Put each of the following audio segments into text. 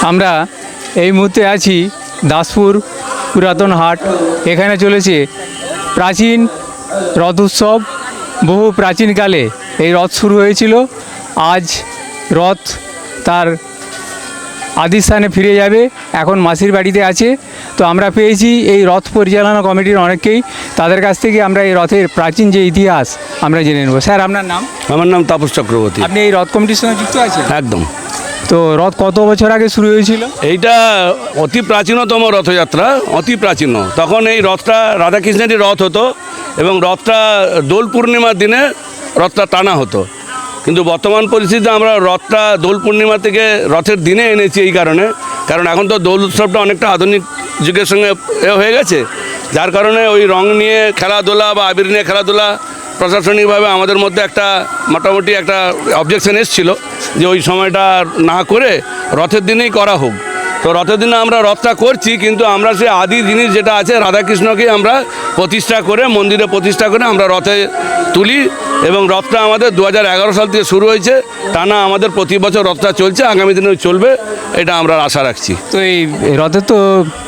আমরা এই মুহূর্তে আছি দাসপুর পুরাতন হাট। এখানে চলেছে প্রাচীন রথ উৎসব। বহু প্রাচীনকালে এই রথ শুরু হয়েছিল। আজ রথ তার আদি স্থানে ফিরে যাবে। এখন মাসির বাড়িতে আছে। তো আমরা পেয়েছি এই রথ পরিচালনা কমিটির অনেককেই। তাদের কাছ থেকে আমরা এই রথের প্রাচীন যে ইতিহাস আমরা জেনে নেব। স্যার, আপনার নাম? আমার নাম তাপস চক্রবর্তী। আপনি এই রথ কমিটির সঙ্গে যুক্ত আছেন? একদম। তো রথ কত বছর আগে শুরু হয়েছিল? এইটা অতি প্রাচীনতম রথযাত্রা, অতি প্রাচীন। তখন এই রথটা রাধাকৃষ্ণেরই রথ হতো এবং রথটা দোল পূর্ণিমার দিনে রথটা টানা হতো। কিন্তু বর্তমান পরিস্থিতিতে আমরা রথটা দোল পূর্ণিমা থেকে রথের দিনে এনেছি এই কারণ এখন তো দোল উৎসবটা অনেকটা আধুনিক যুগের সঙ্গে হয়ে গেছে, যার কারণে ওই রং নিয়ে খেলাধুলা বা আবির নিয়ে খেলাধুলা প্রশাসনিকভাবে আমাদের মধ্যে একটা মোটামুটি একটা অবজেকশন এসেছিলো যে ওই সময়টা না করে রথের দিনেই করা হোক। তো রথের দিনে আমরা রথটা করছি, কিন্তু আমরা সেই আদি জিনিস যেটা আছে রাধাকৃষ্ণকে আমরা প্রতিষ্ঠা করে মন্দিরে প্রতিষ্ঠা করে আমরা রথে তুলি এবং রথটা আমাদের 2011 সাল থেকে শুরু হয়েছে। টানা আমাদের প্রতি বছর রথটা চলছে, আগামী দিনেও চলবে, এটা আমরা আশা রাখছি। তো এই রথের তো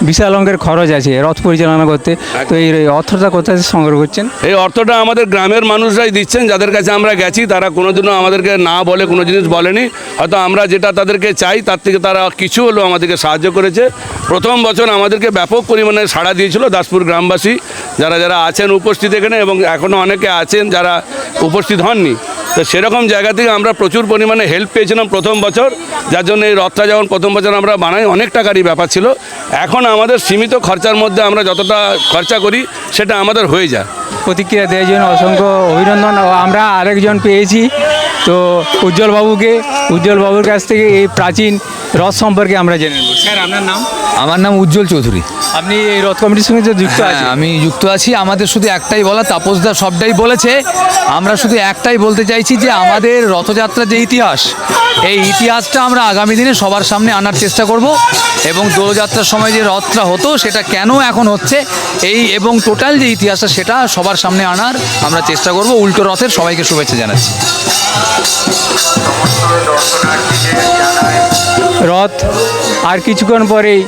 বিশাল অঙ্কের খরচ আছে রথ পরিচালনা করতে। তো এই অর্থটা কোথায় সংগ্রহ করছেন? এই অর্থটা আমাদের গ্রামের মানুষরাই দিচ্ছেন, যাদের কাছে আমরা গেছি তারা কোনোদিনও আমাদেরকে না বলে কোনো জিনিস বলেনি। হয়তো আমরা যেটা তাদেরকে চাই তার থেকে তারা কিছু হলেও আমাদেরকে সাহায্য করেছে। প্রথম বছর আমাদেরকে ব্যাপক পরিমাণে সাড়া দিয়েছিল দাসপুর গ্রামবাসী, যারা আছেন উপস্থিত এখানে, এবং এখনও অনেকে আছেন যারা উপস্থিত হননি। তো সেরকম জায়গা থেকে আমরা প্রচুর পরিমাণে হেল্প পেয়েছিলাম প্রথম বছর, যার জন্য এই রথটা যখন প্রথম বছর আমরা বানাই অনেক টাকারই ব্যাপার ছিল। এখন আমাদের সীমিত খরচার মধ্যে আমরা যতটা খরচা করি সেটা আমাদের হয়ে যায়। প্রতিক্রিয়া দেওয়ার জন্য অসংখ্য অভিনন্দন। আমরা আরেকজন পেয়েছি, তো উজ্জ্বলবাবুর কাছ থেকে এই প্রাচীন রথ সম্পর্কে আমরা জেনে নেব। স্যার, আপনার নাম? আমার নাম উজ্জ্বল চৌধুরী। আপনি এই রথ কমিটির সঙ্গে যে যুক্ত আছেন? আমি যুক্ত আছি। আমাদের শুধু একটাই বলা, তাপসদা সবটাই বলেছে, আমরা শুধু একটাই বলতে চাইছি যে আমাদের রথযাত্রার যে ইতিহাস, এই ইতিহাসটা আমরা আগামী দিনে সবার সামনে আনার চেষ্টা করব এবং দোলযাত্রার সময় যে রথটা হতো সেটা কেন এখন হচ্ছে এবং টোটাল যে ইতিহাসটা সেটা সবার সামনে আনার আমরা চেষ্টা করব। উল্টো রথের সবাইকে শুভেচ্ছা জানাচ্ছি। রথ আর কিছুক্ষণ পরেই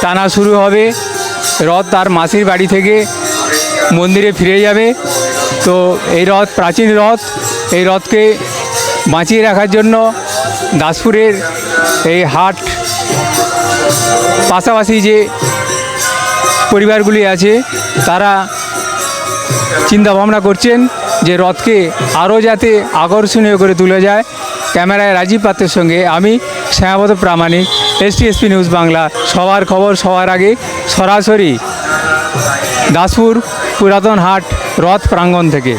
টানা শুরু হবে। রথ তার মাসির বাড়ি থেকে মন্দিরে ফিরে যাবে। তো এই রথ প্রাচীন রথ, এই রথকে বাঁচিয়ে রাখার জন্য দাসপুরের এই হাট পাশাপাশি যে পরিবারগুলি আছে তারা চিন্তা ভাবনা করছেন যে রথকে আরও যাতে আকর্ষণীয় করে তুলে যায়। ক্যামেরায় রাজীব পাত্রের সঙ্গে আমি শ্যামাপদ প্রামাণিক, STSP নিউজ বাংলা। সবার খবর সবার আগে, সরাসরি দাসপুর পুরাতন হাট রথ প্রাঙ্গণ থেকে।